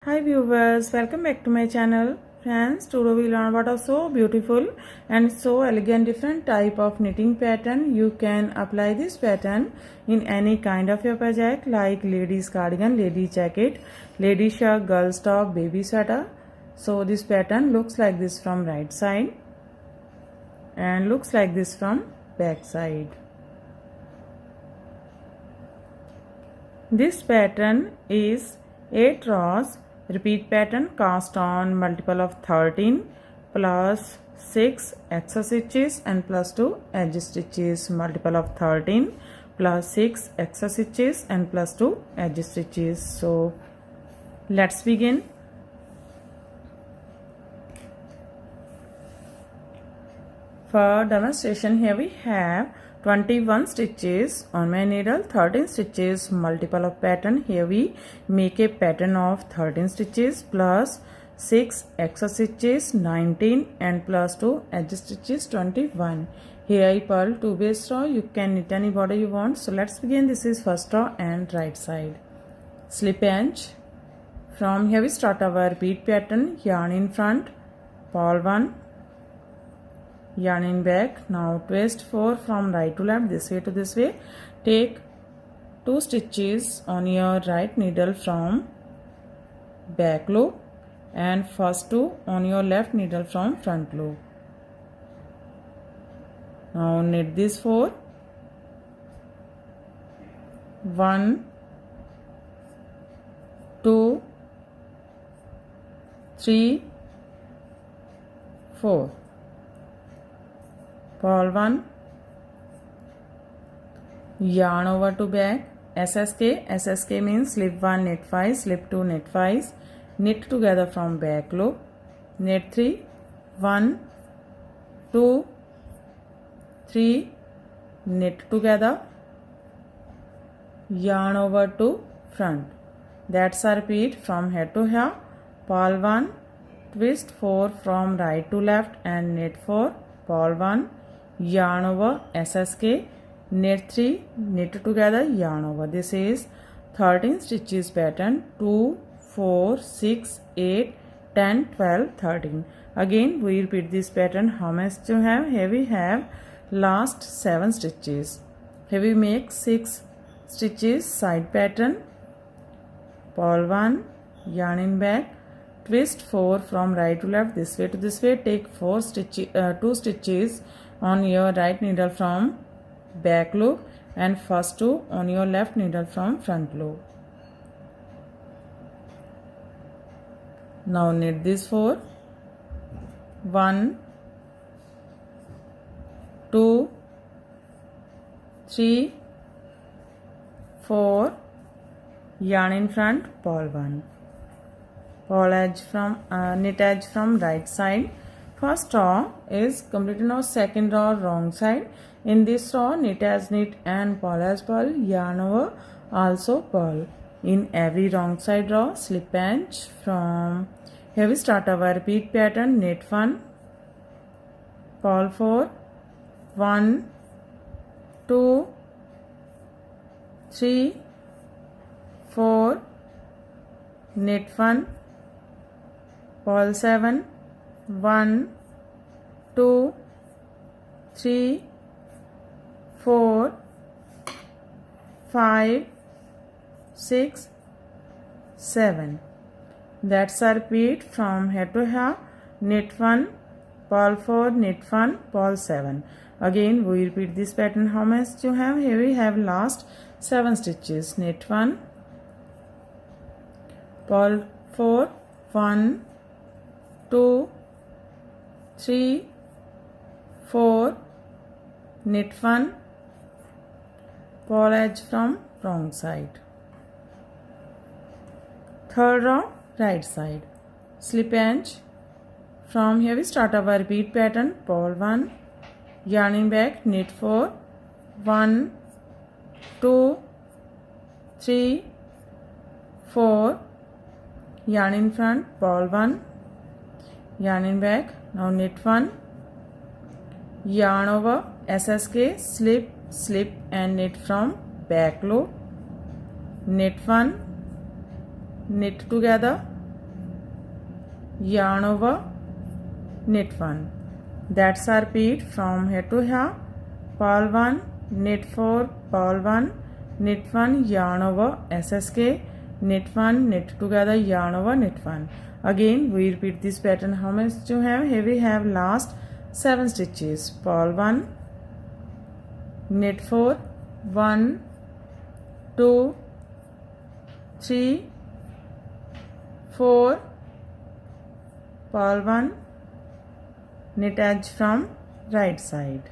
Hi viewers, welcome back to my channel. Friends, today we learn about a so beautiful and so elegant different type of knitting pattern. You can apply this pattern in any kind of your project like ladies cardigan, lady jacket, lady shirt, girls top, baby sweater. So this pattern looks like this from right side and looks like this from back side. This pattern is 8 rows repeat pattern cast on multiple of 13 plus 6 extra stitches and plus 2 edge stitches, multiple of 13 plus 6 extra stitches and plus 2 edge stitches. So let's begin. For demonstration, here we have 21 stitches on my needle, 13 stitches, multiple of pattern. Here we make a pattern of 13 stitches plus 6 extra stitches, 19 and plus 2 edge stitches, 21. Here I purl 2 base row. You can knit any border you want. So let's begin. This is first row and right side. Slip edge. From here we start our repeat pattern. Yarn in front, purl 1, yarn in back. Now twist 4 from right to left, this way to this way. Take 2 stitches on your right needle from back loop and first 2 on your left needle from front loop. Now knit these 4. 1, 2, 3, 4. Purl 1, yarn over to back, SSK means slip 1 knit 5, slip 2 knit 5, knit together from back loop, knit 3, 1, 2, 3, knit together, yarn over to front. That's a repeat from here to here. Purl 1, twist 4 from right to left and knit 4, purl 1, yarn over, SSK, knit 3, knit together, yarn over. This is 13 stitches pattern. 2, 4, 6, 8, 10, 12, 13. Again we repeat this pattern. How much you have? Here we have last 7 stitches. Here we make 6 stitches side pattern. Purl 1, yarn in back, twist 4 from right to left, this way to this way. Take 2 stitches on your right needle from back loop and first 2 on your left needle from front loop. Now knit these 4. 1, 2, 3, 4, yarn in front, purl 1. Purl edge from knit edge from right side. First row is completed. Now second row wrong side. In this row knit as knit and purl as purl, yarn over, also purl. In every wrong side row slip edge. From here we start our repeat pattern. Knit 1, purl 4, 1, 2, 3, 4, knit 1, purl 7, 1, 2, 3, 4, 5, 6, 7. That's a repeat from here to here. Knit 1, purl 4, knit 1, purl 7. Again we repeat this pattern. How much you have? Here we have last 7 stitches. Knit 1, purl 4, 1, 2, 3, 4, knit 1, purl edge from wrong side. Third row right side. Slip edge. From here we start our repeat pattern. Purl 1, yarn in back, knit 4, 1, 2, 3, 4, yarn in front, purl 1, yarn in back. Now knit 1, yarn over, SSK, slip, slip and knit from back loop, knit 1, knit together, yarn over, knit 1. That's our repeat from here to here. Purl 1, knit 4, purl 1, knit 1, yarn over, SSK, knit 1, knit together, yarn over, knit 1. Again we repeat this pattern. How much you have? Here we have last 7 stitches. Purl 1, knit 4, 1, 2, 3, 4, purl 1, knit edge from right side.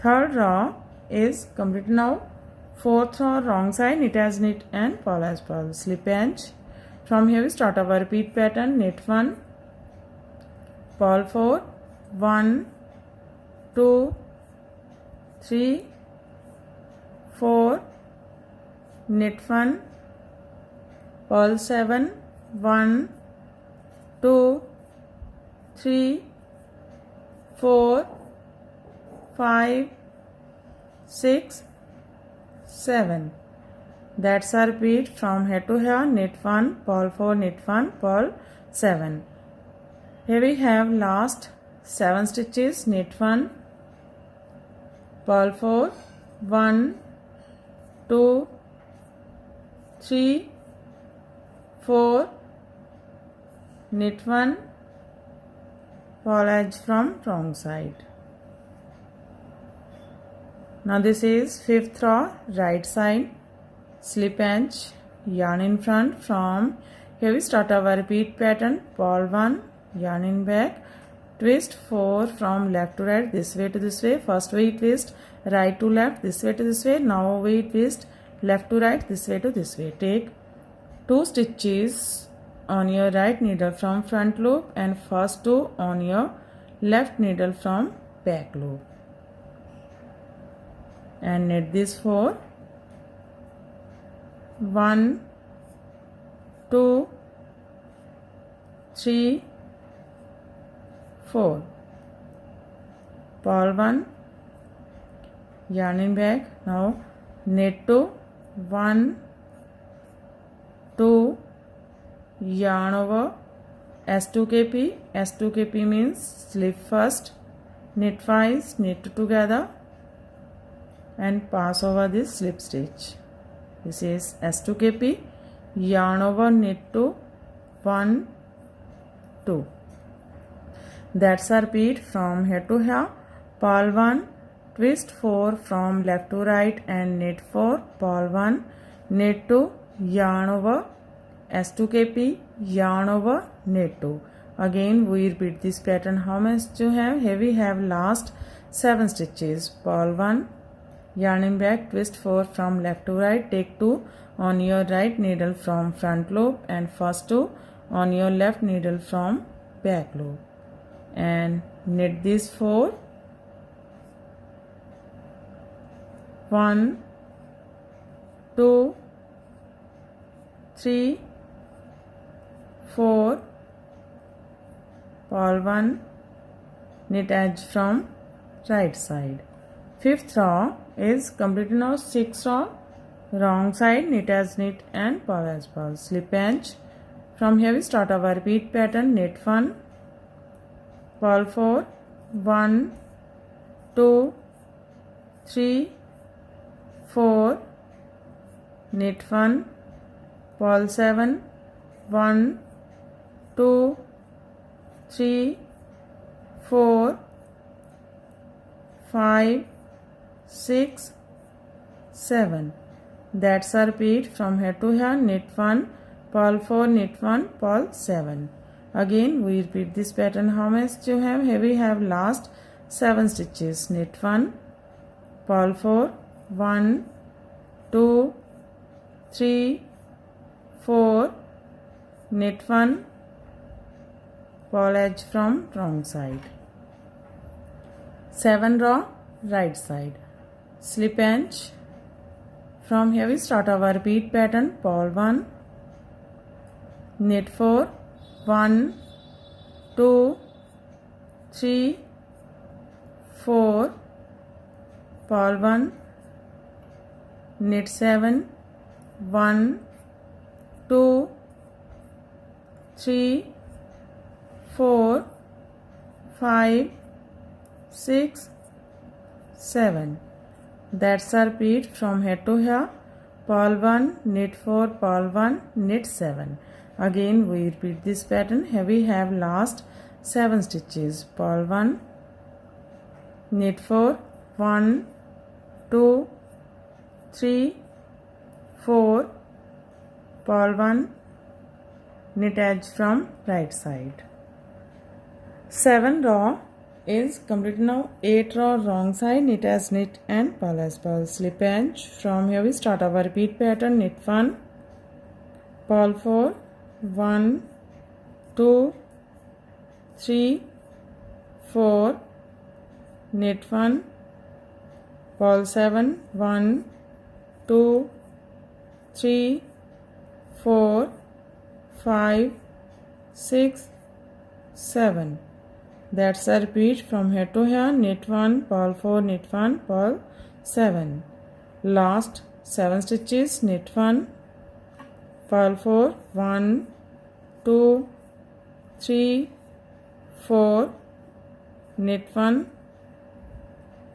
Third row is complete now. Fourth row wrong side, knit as knit and purl as purl. Slip edge. From here we start our repeat pattern. Knit 1, purl 4, 1, 2, 3, 4, knit 1, purl 7, 1, 2, 3, 4, 5, 6, 7. That's our repeat from here to here. Knit 1, purl 4, knit 1, purl 7. Here we have last 7 stitches. Knit 1, purl 4, 1, 2, 3, 4, knit 1, purl edge from wrong side. Now this is 5th row, right side, slip edge, yarn in front. From here we start our repeat pattern. Purl 1, yarn in back, twist 4 from left to right, this way to this way. First we twist right to left, this way to this way. Now we twist left to right, this way to this way. Take 2 stitches on your right needle from front loop and first 2 on your left needle from back loop, and knit this 4, 1, 2, 3, 4, purl 1, yarn in back. Now knit 2, 1, 2, yarn over, S2KP. S2KP means slip first, knit 5, knit together and pass over this slip stitch. This is S2KP, yarn over, knit 2, 1, 2. That's our repeat from here to here. Purl 1, twist 4 from left to right and knit 4, purl 1, knit 2, yarn over, S2KP, yarn over, knit 2. Again we repeat this pattern. How much you have? Here we have last 7 stitches. Purl 1, yarn in back, twist 4 from left to right, take 2 on your right needle from front loop and first 2 on your left needle from back loop, and knit these 4, 1, 2, 3, 4, purl 1, knit edge from right side. 5th row is complete now. 6th row, wrong side, knit as knit and purl as purl. Slip edge. From here we start our repeat pattern. Knit 1, purl 4, 1, 2, 3, 4, knit 1, purl 7, 1, 2, 3, 4, 5, 6, 7. That's our repeat from here to here. Knit 1, purl 4, knit 1, purl 7. Again we repeat this pattern. How much you have? Here we have last 7 stitches. Knit 1, purl 4, 1, 2, 3, 4, knit 1, purl edge from wrong side. 7 row, right side, slip edge. From here we start our repeat pattern. Purl 1, knit 4, 1, 2, 3, 4, purl 1, knit 7, 1, 2, 3 4 5 6 7. That's our repeat from here to here. Purl 1, knit 4, purl 1, knit 7. Again we repeat this pattern. Here we have last 7 stitches. Purl 1, knit 4, 1 2 3 4, purl 1, knit edge from right side. 7 row is completed now. 8 row wrong side, knit as knit and purl as purl. Slip edge. From here we start our repeat pattern. Knit 1, purl 4, 1 2 3 4, knit 1, purl 7, 1 2 3 4 5 6 7. That's a repeat from here to here. Knit 1, purl 4, knit 1, purl 7. Last 7 stitches. Knit 1, purl 4, 1 2 3 4, knit 1,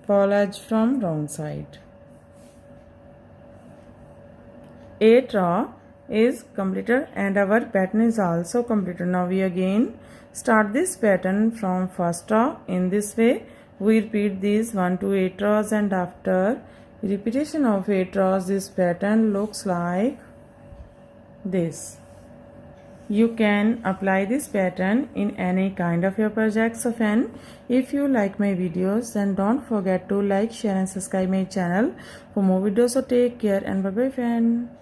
purl edge from wrong side. 8 row is completed and our pattern is also completed. Now we again start this pattern from first row. In this way we repeat these 1 to 8 rows, and after repetition of 8 rows this pattern looks like this. You can apply this pattern in any kind of your project. So friend, if you like my videos, then don't forget to like, share and subscribe my channel for more videos. So take care and bye bye friend.